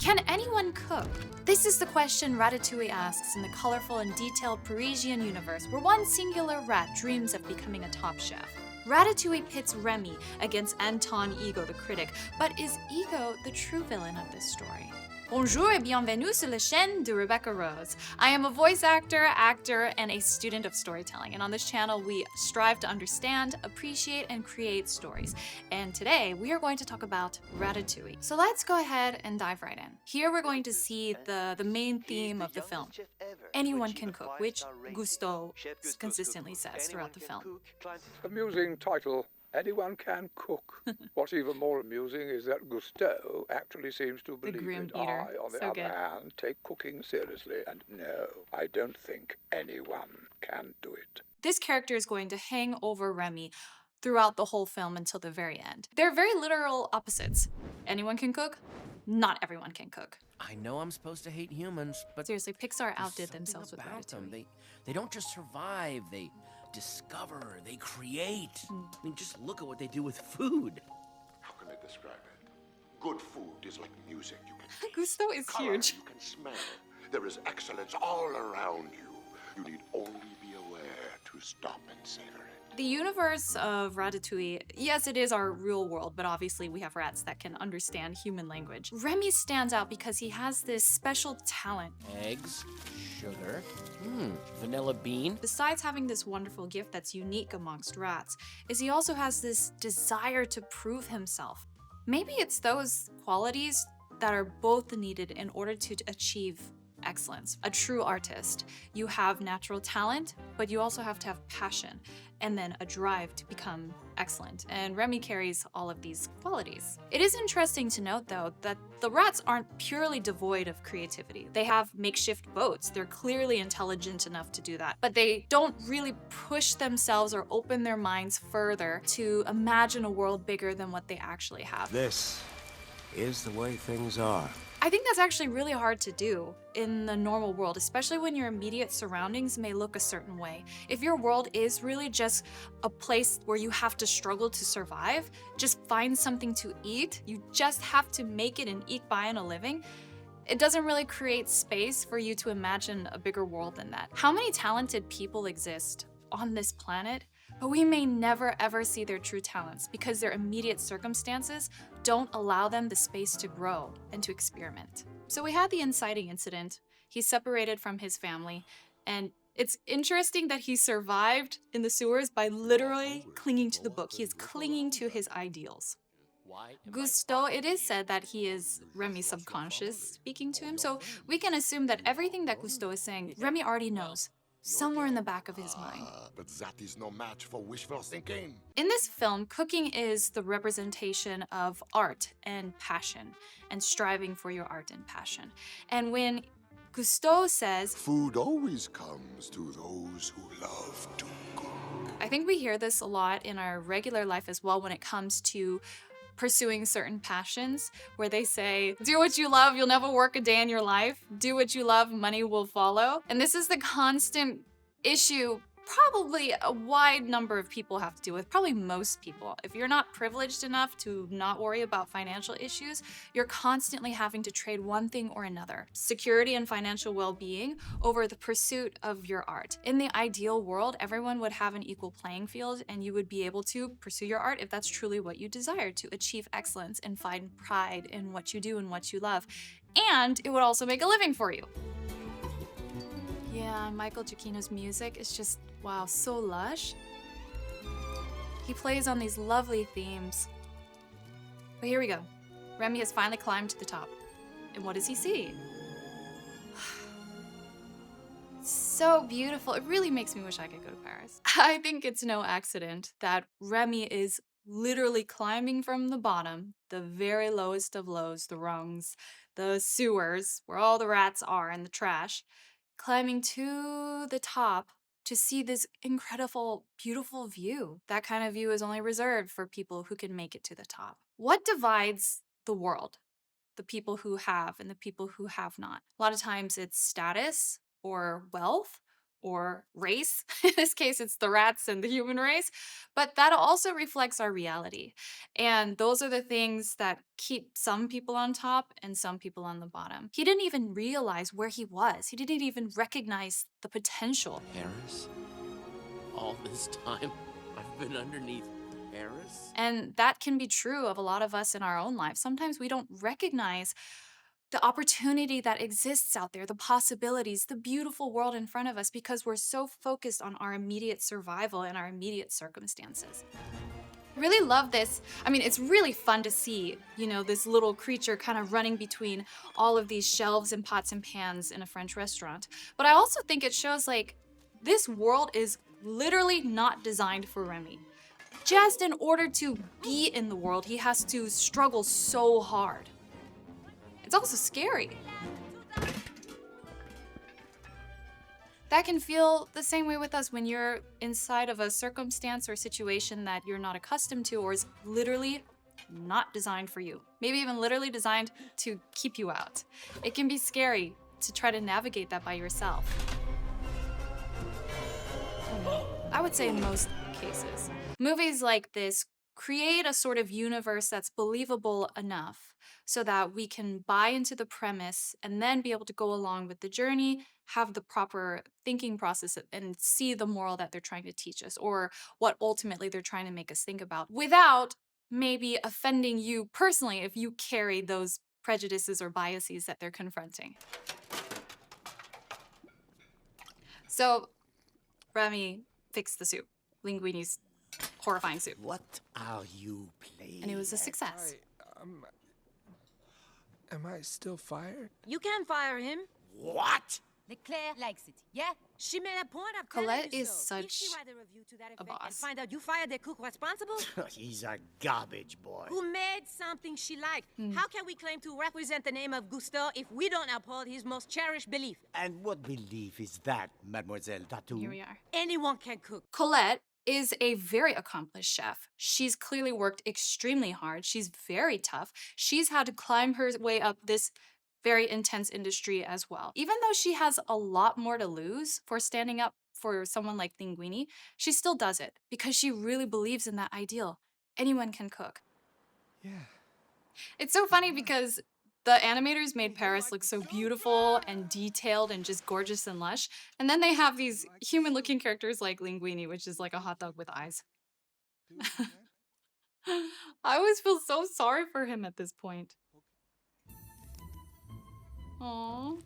Can anyone cook? This is the question Ratatouille asks in the colorful and detailed Parisian universe where one singular rat dreams of becoming a top chef. Ratatouille pits Remy against Anton Ego, the critic, but is Ego the true villain of this story? Bonjour et bienvenue sur la chaîne de Rebecca Rose. I am a voice actor, and a student of storytelling, and on this channel we strive to understand, appreciate, and create stories. And today we are going to talk about Ratatouille. So let's go ahead and dive right in. Here we're going to see the main theme of the film. Anyone can cook, which Gusteau consistently says throughout the film. Amusing title. Anyone can cook. What's even more amusing is that Gusteau actually seems to believe grim it. eater. I, on the So other good. hand, take cooking seriously, and no, I don't think anyone can do it. This character is going to hang over Remy throughout the whole film until the very end. They're very literal opposites. Anyone can cook, not everyone can cook. I know I'm supposed to hate humans, but Seriously, Pixar there's outdid something themselves with about them. Ratatouille. They don't just survive, they discover, they create. I mean, just look at what they do with food. How can I describe it? Good food is like music. You can Gusteau is color, huge. you can smell. There is excellence all around you. You need only be aware to stop and savor it. The universe of Ratatouille, yes, it is our real world, but obviously we have rats that can understand human language. Remy stands out because he has this special talent. Eggs, sugar, vanilla bean. Besides having this wonderful gift that's unique amongst rats, is he also has this desire to prove himself. Maybe it's those qualities that are both needed in order to achieve excellence. A true artist, you have natural talent, but you also have to have passion and then a drive to become excellent. And Remy carries all of these qualities. It is interesting to note, though, that the rats aren't purely devoid of creativity. They have makeshift boats. They're clearly intelligent enough to do that, but they don't really push themselves or open their minds further to imagine a world bigger than what they actually have. This is the way things are. I think that's actually really hard to do in the normal world, especially when your immediate surroundings may look a certain way. If your world is really just a place where you have to struggle to survive, just find something to eat, you just have to make it and eke by in a living, it doesn't really create space for you to imagine a bigger world than that. How many talented people exist on this planet, but we may never ever see their true talents because their immediate circumstances don't allow them the space to grow and to experiment. So we had the inciting incident. He's separated from his family, and it's interesting that he survived in the sewers by literally clinging to the book. He is clinging to his ideals. Gusteau, it is said that he is Remy's subconscious speaking to him, so we can assume that everything that Gusteau is saying, Remy already knows, somewhere in the back of his mind. But that is no match for wishful thinking. In this film, cooking is the representation of art and passion, and striving for your art and passion. And when Gusteau says, Food always comes to those who love to cook. I think we hear this a lot in our regular life as well when it comes to pursuing certain passions, where they say, do what you love, you'll never work a day in your life. Do what you love, money will follow. And this is the constant issue probably a wide number of people have to deal with, probably most people. If you're not privileged enough to not worry about financial issues, you're constantly having to trade one thing or another, security and financial well-being over the pursuit of your art. In the ideal world, everyone would have an equal playing field and you would be able to pursue your art if that's truly what you desire, to achieve excellence and find pride in what you do and what you love. And it would also make a living for you. Yeah, Michael Giacchino's music is just, wow, so lush. He plays on these lovely themes. But here we go. Remy has finally climbed to the top. And what does he see? It's so beautiful. It really makes me wish I could go to Paris. I think it's no accident that Remy is literally climbing from the bottom, the very lowest of lows, the rungs, the sewers, where all the rats are and the trash, climbing to the top to see this incredible, beautiful view. That kind of view is only reserved for people who can make it to the top. What divides the world? The people who have and the people who have not. A lot of times it's status or wealth or race. In this case, it's the rats and the human race. But that also reflects our reality. And those are the things that keep some people on top and some people on the bottom. He didn't even realize where he was. He didn't even recognize the potential. Paris? All this time, I've been underneath Paris? And that can be true of a lot of us in our own lives. Sometimes we don't recognize the opportunity that exists out there, the possibilities, the beautiful world in front of us because we're so focused on our immediate survival and our immediate circumstances. I really love this. I mean, it's really fun to see, you know, this little creature kind of running between all of these shelves and pots and pans in a French restaurant. But I also think it shows like this world is literally not designed for Remy. Just in order to be in the world, he has to struggle so hard. It's also scary. That can feel the same way with us when you're inside of a circumstance or situation that you're not accustomed to or is literally not designed for you. Maybe even literally designed to keep you out. It can be scary to try to navigate that by yourself. I would say in most cases. Movies like this create a sort of universe that's believable enough so that we can buy into the premise and then be able to go along with the journey, have the proper thinking process, and see the moral that they're trying to teach us or what ultimately they're trying to make us think about without maybe offending you personally if you carry those prejudices or biases that they're confronting. So, Remy fixed the soup, Linguini's horrifying soup. What are you playing? And it was a success. Am I still fired? You can fire him. What? Claire likes it. Yeah, she made a point of telling Colette you is so. If she such write a review to that a effect boss. and find out you fired the cook responsible, He's a garbage boy. who made something she liked, how can we claim to represent the name of Gustav if we don't uphold his most cherished belief? And what belief is that, Mademoiselle Tattoo? Here we are. Anyone can cook. Colette is a very accomplished chef. She's clearly worked extremely hard. She's very tough. She's had to climb her way up this very intense industry as well. Even though she has a lot more to lose for standing up for someone like Linguini, she still does it because she really believes in that ideal. Anyone can cook. Yeah. It's so funny because the animators made Paris look so beautiful and detailed and just gorgeous and lush. And then they have these human-looking characters like Linguini, which is like a hot dog with eyes. I always feel so sorry for him at this point. Aww.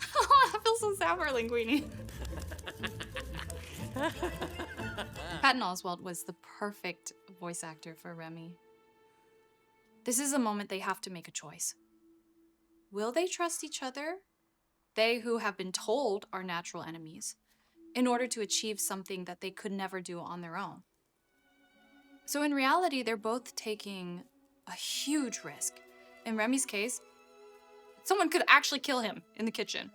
I feel so sad for Linguini. Patton Oswalt was the perfect voice actor for Remy. This is a moment they have to make a choice. Will they trust each other, they who have been told are natural enemies, in order to achieve something that they could never do on their own? So in reality, they're both taking a huge risk. In Remy's case, someone could actually kill him in the kitchen.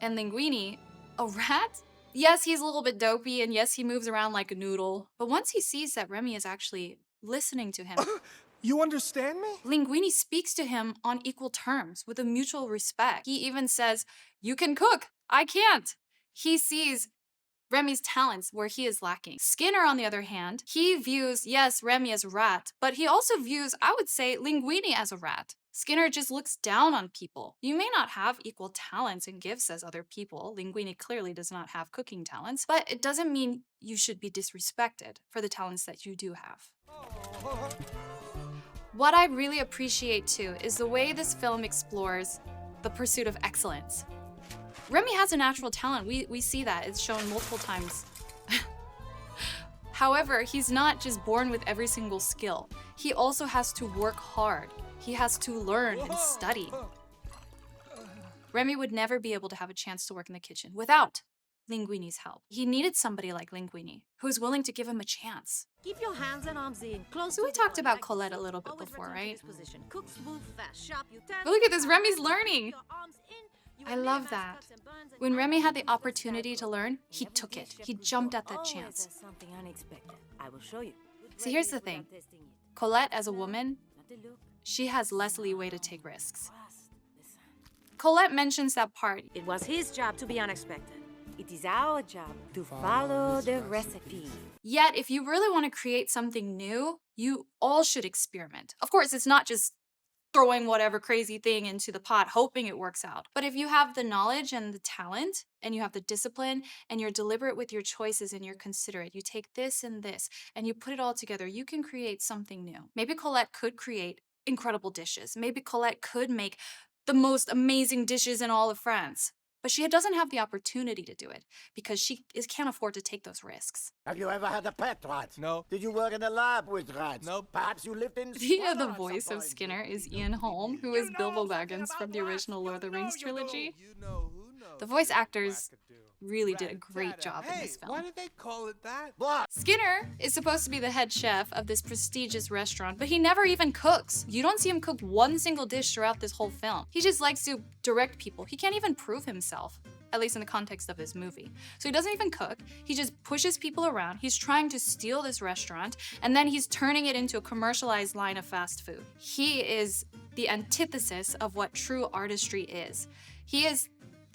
And Linguini, a rat? Yes, he's a little bit dopey, and yes, he moves around like a noodle. But once he sees that Remy is actually listening to him, You understand me? Linguini speaks to him on equal terms with a mutual respect. He even says, "You can cook, I can't." He sees Remy's talents where he is lacking. Skinner, on the other hand, he views, yes, Remy as a rat, but he also views, I would say, Linguini as a rat. Skinner just looks down on people. You may not have equal talents and gifts as other people. Linguini clearly does not have cooking talents, but it doesn't mean you should be disrespected for the talents that you do have. What I really appreciate too is the way this film explores the pursuit of excellence. Remy has a natural talent. We see that. It's shown multiple times. However, he's not just born with every single skill. He also has to work hard. He has to learn and study. Remy would never be able to have a chance to work in the kitchen without Linguini's help. He needed somebody like Linguini who was willing to give him a chance. Keep your hands and arms in. Close So we to the talked body, about like Colette this. a little bit Always before, return to right? this position. Cook smooth, fast, sharp. You turn But look at this, to Remy's the learning. your arms in. You I will love minimize that. cuts and burns and When Remy had the use the opportunity to scalpel. learn, he took it. He jumped at that chance. Something unexpected. I will show you. See, here's the thing. Colette, as a woman, she has less leeway to take risks. Colette mentions that part. It was his job to be unexpected. It It is our job to follow the recipe. Yet, if you really want to create something new, you all should experiment. Of course, it's not just throwing whatever crazy thing into the pot, hoping it works out. But if you have the knowledge and the talent, and you have the discipline, and you're deliberate with your choices and you're considerate, you take this and this, and you put it all together, you can create something new. Maybe Colette could create incredible dishes. Maybe Colette could make the most amazing dishes in all of France. But she doesn't have the opportunity to do it because she can't afford to take those risks. Have you ever had a pet rat? No. Did you work in a lab with rats? Nope. Perhaps you lived in... The Squalor at voice some of point. Skinner is Ian Holm, who is Bilbo Baggins from the original Lord of the Rings trilogy. You know who knows. The voice actors Wackadoo. really did a great Rat-tat-tat. job in Hey, this film. why did they call it that? What? Skinner is supposed to be the head chef of this prestigious restaurant, but he never even cooks. You don't see him cook one single dish throughout this whole film. He just likes to direct people. He can't even prove himself, at least in the context of his movie. So he doesn't even cook. He just pushes people around. He's trying to steal this restaurant, and then he's turning it into a commercialized line of fast food. He is the antithesis of what true artistry is.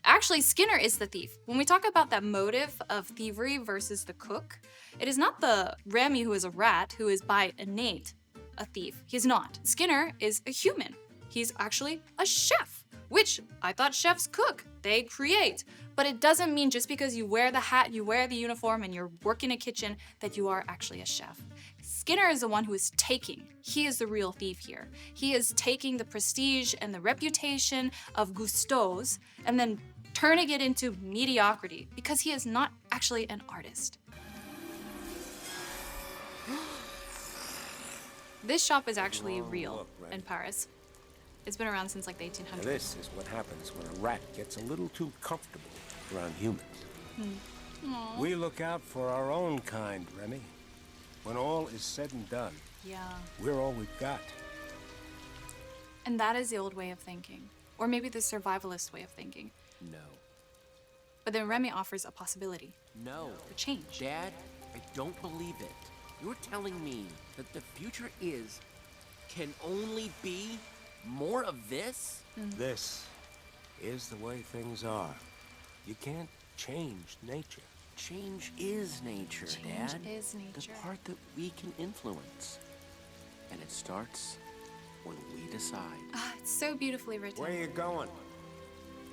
Actually, Skinner is the thief. When we talk about that motive of thievery versus the cook, it is not the Remy who is a rat who is by innate a thief. He's not. Skinner is a human. He's actually a chef, which I thought chefs cook. They create. But it doesn't mean just because you wear the hat, you wear the uniform, and you're working a kitchen that you are actually a chef. Skinner is the one who is taking. He is the real thief here. He is taking the prestige and the reputation of Gusteau's and then turning it into mediocrity because he is not actually an artist. This shop is actually real in Paris. It's been around since like the 1800s. This is what happens when a rat gets a little too comfortable around humans. We look out for our own kind, Remy. When all is said and done, Yeah. we're all we've got. And that is the old way of thinking. Or maybe the survivalist way of thinking. No. But then Remy offers a possibility No. for change. Dad, I don't believe it. You're telling me that the future can only be more of this? This is the way things are. You can't change nature. Change is nature, Change Dad. is nature. The part that we can influence. And it starts when we decide. Ah, it's so beautifully written. Where you going?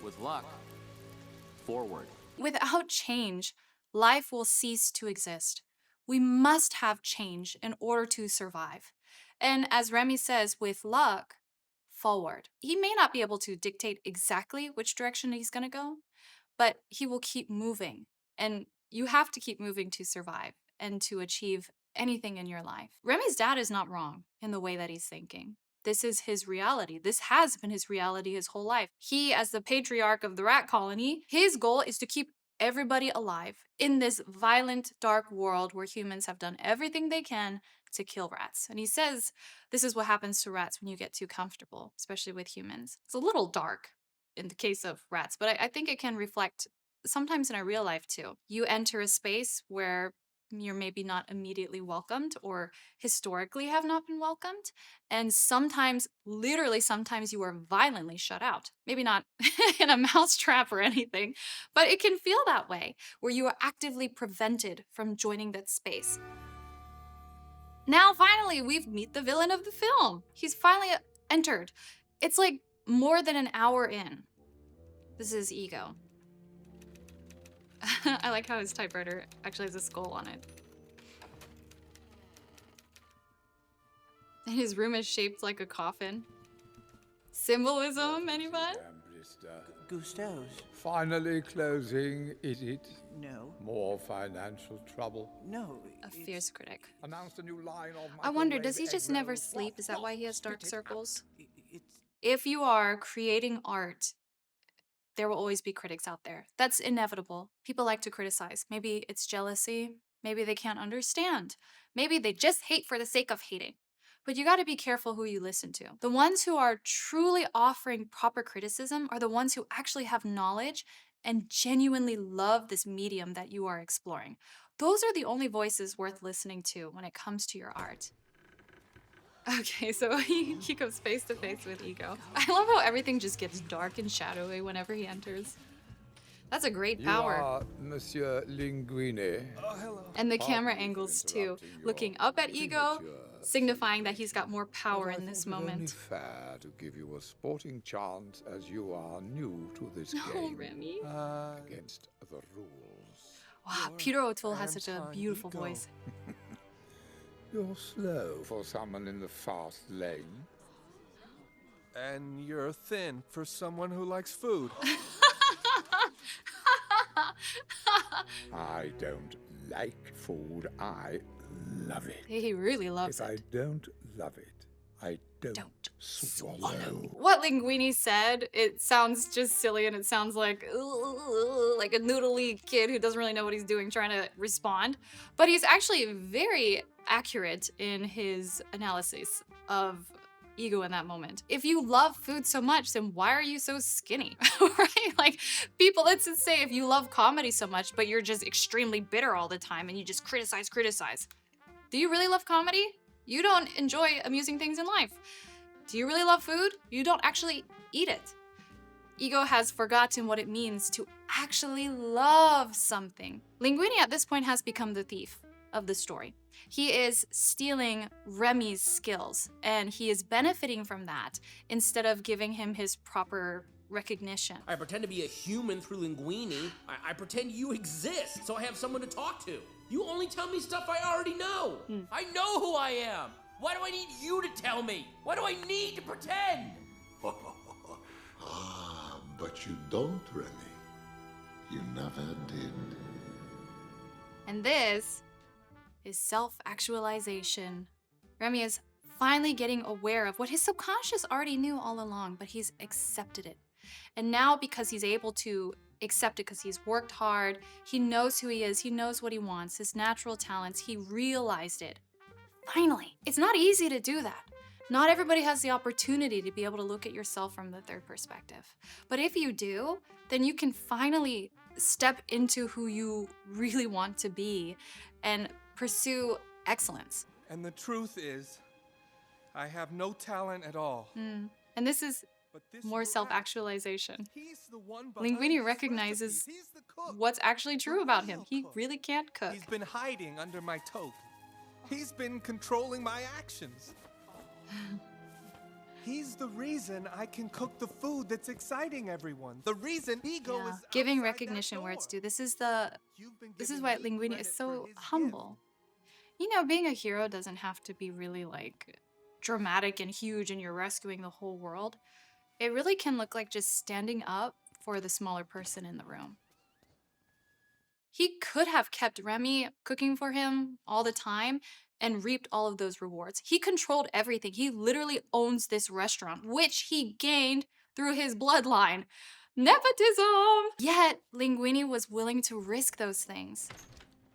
With luck, forward. Without change, life will cease to exist. We must have change in order to survive. And as Remy says, with luck, forward. He may not be able to dictate exactly which direction he's going to go, but he will keep moving. And you have to keep moving to survive and to achieve anything in your life. Remy's dad is not wrong in the way that he's thinking. This is his reality. This has been his reality his whole life. He, as the patriarch of the rat colony, his goal is to keep everybody alive in this violent, dark world where humans have done everything they can to kill rats. And he says this is what happens to rats when you get too comfortable, especially with humans. It's a little dark in the case of rats, but I think it can reflect sometimes in our real life too. You enter a space where you're maybe not immediately welcomed or historically have not been welcomed. And sometimes, literally sometimes you are violently shut out. Maybe not in a mousetrap or anything, but it can feel that way where you are actively prevented from joining that space. Now, finally, we've met the villain of the film. He's finally entered. It's like more than an hour in. This is Ego. I like how his typewriter actually has a skull on it. And his room is shaped like a coffin. Symbolism, anyone? Gusteau's. Finally closing, is it? No. More financial trouble. No. A fierce critic. Announced a new line of I wonder, microwave does he just egg never rolls. sleep? Is that why he has dark circles? It's If you are creating art, there will always be critics out there. That's inevitable. People like to criticize. Maybe it's jealousy. Maybe they can't understand. Maybe they just hate for the sake of hating. But you got to be careful who you listen to. The ones who are truly offering proper criticism are the ones who actually have knowledge and genuinely love this medium that you are exploring. Those are the only voices worth listening to when it comes to your art. Okay, so he comes face to face with Ego. I love how everything just gets dark and shadowy whenever he enters. That's a great You power. are Monsieur Linguini. Oh, hello. And the camera Pardon me for angles too, interrupting your looking up at Ego, premature signifying that he's got more but power I in this thought it only moment. fair to give you a sporting chance as you are new to this No, game Remy. against the rules. Wow, Peter O'Toole has such a Anton beautiful Ego. voice. You're slow for someone in the fast lane. And you're thin for someone who likes food. I don't like food. I love it. He really loves If I it. don't love it, I don't, Don't swallow. What Linguini said, it sounds just silly and it sounds like a noodly kid who doesn't really know what he's doing trying to respond. But he's actually very accurate in his analysis of Ego in that moment. If you love food so much, then why are you so skinny? Right? Like, people, let's just say if you love comedy so much, but you're just extremely bitter all the time and you just criticize. Do you really love comedy? You don't enjoy amusing things in life. Do you really love food? You don't actually eat it. Ego has forgotten what it means to actually love something. Linguini at this point has become the thief of the story. He is stealing Remy's skills, and he is benefiting from that instead of giving him his proper recognition. I pretend to be a human through Linguini. I pretend you exist, so I have someone to talk to. You only tell me stuff I already know. I know who I am. Why do I need you to tell me? Why do I need to pretend? But you don't, Remy. You never did. And this is self-actualization. Remy is finally getting aware of what his subconscious already knew all along, but he's accepted it. And now, because he's able to accept it because he's worked hard, he knows who he is, he knows what he wants, his natural talents, he realized it. Finally. It's not easy to do that. Not everybody has the opportunity to be able to look at yourself from the third perspective. But if you do, then you can finally step into who you really want to be and pursue excellence. And the truth is, I have no talent at all. And this is But this more rat, self-actualization. he's the one behind Linguini this recognizes recipe. He's the cook. what's actually The true about him. real He cook. really can't cook. He's been hiding under my toque. He's been controlling my actions. He's the reason I can cook the food that's exciting everyone. The reason Ego Yeah, is giving outside that recognition where it's door. due. This is You've been why giving me Linguini credit is for so his humble. You know, being a hero doesn't have to be really like dramatic and huge and you're rescuing the whole world. It really can look like just standing up for the smaller person in the room. He could have kept Remy cooking for him all the time and reaped all of those rewards. He controlled everything. He literally owns this restaurant, which he gained through his bloodline. Nepotism! Yet, Linguini was willing to risk those things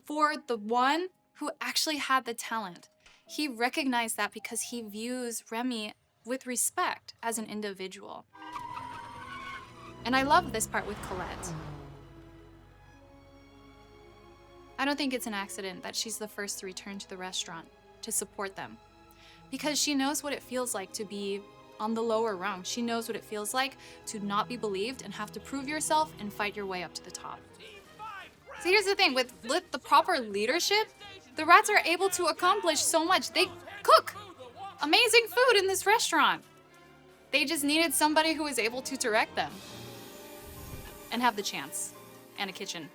for the one who actually had the talent. He recognized that because he views Remy with respect as an individual. And I love this part with Colette. I don't think it's an accident that she's the first to return to the restaurant to support them, because she knows what it feels like to be on the lower rung. She knows what it feels like to not be believed and have to prove yourself and fight your way up to the top. So here's the thing, with the proper leadership, the rats are able to accomplish so much. They cook amazing food in this restaurant. They just needed somebody who was able to direct them and have the chance and a kitchen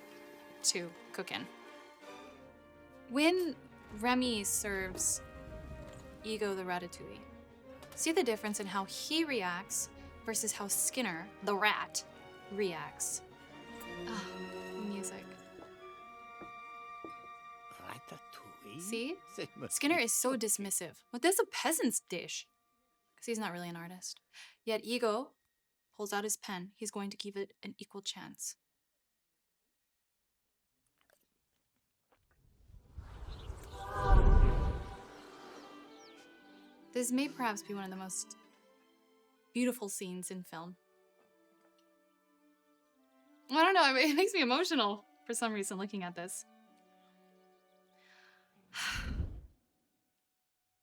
to cook in. When Remy serves Ego the Ratatouille, see the difference in how he reacts versus how Skinner, the rat, reacts. Ah, music. Ratatouille? See? C'est Skinner is so dismissive. But this is a peasant's dish. Because he's not really an artist. Yet Ego pulls out his pen. He's going to give it an equal chance. This may perhaps be one of the most beautiful scenes in film. I don't know, it makes me emotional for some reason looking at this.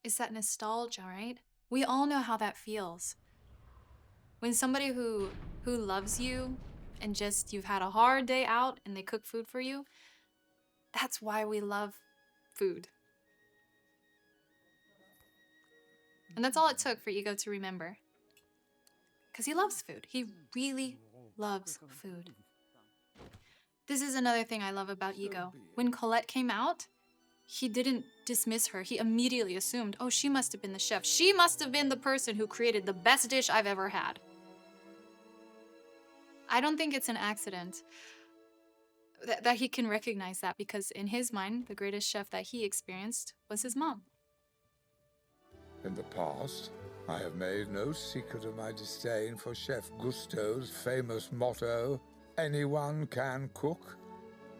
It's that nostalgia, right? We all know how that feels. When somebody who loves you and just you've had a hard day out and they cook food for you. That's why we love food. And that's all it took for Ego to remember. Because he loves food. He really loves food. This is another thing I love about Ego. When Colette came out, he didn't dismiss her. He immediately assumed, oh, she must have been the chef. She must have been the person who created the best dish I've ever had. I don't think it's an accident that he can recognize that, because in his mind, the greatest chef that he experienced was his mom. In the past, I have made no secret of my disdain for Chef Gusteau's famous motto, anyone can cook.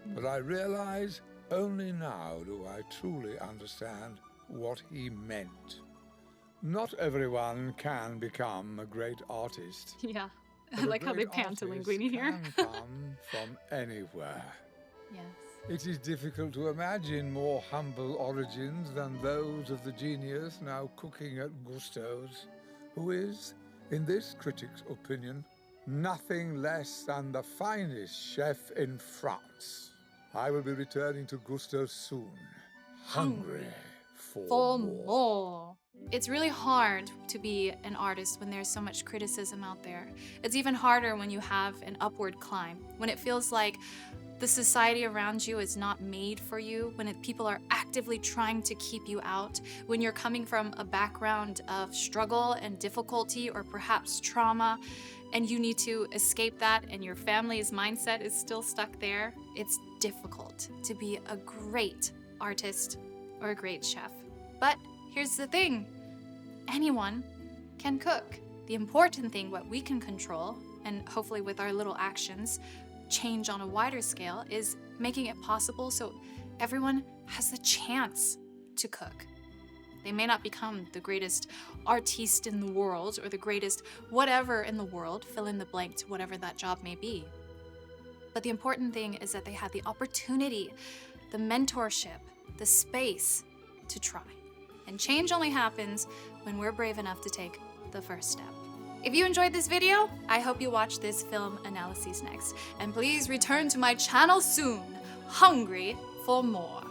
But I realize only now do I truly understand what he meant. Not everyone can become a great artist. Yeah, I like how they pan to Linguini here. Can come from anywhere. Yes. It is difficult to imagine more humble origins than those of the genius now cooking at Gusteau's, who is, in this critic's opinion, nothing less than the finest chef in France. I will be returning to Gusteau's soon, hungry for more. It's really hard to be an artist when there's so much criticism out there. It's even harder when you have an upward climb, when it feels like the society around you is not made for you, when people are actively trying to keep you out, when you're coming from a background of struggle and difficulty or perhaps trauma, and you need to escape that and your family's mindset is still stuck there. It's difficult to be a great artist or a great chef. But here's the thing, anyone can cook. The important thing, what we can control, and hopefully with our little actions, change on a wider scale, is making it possible so everyone has the chance to cook. They may not become the greatest artiste in the world or the greatest whatever in the world, fill in the blank to whatever that job may be. But the important thing is that they have the opportunity, the mentorship, the space to try. And change only happens when we're brave enough to take the first step. If you enjoyed this video, I hope you watch this film analysis next. And please return to my channel soon, hungry for more.